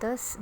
10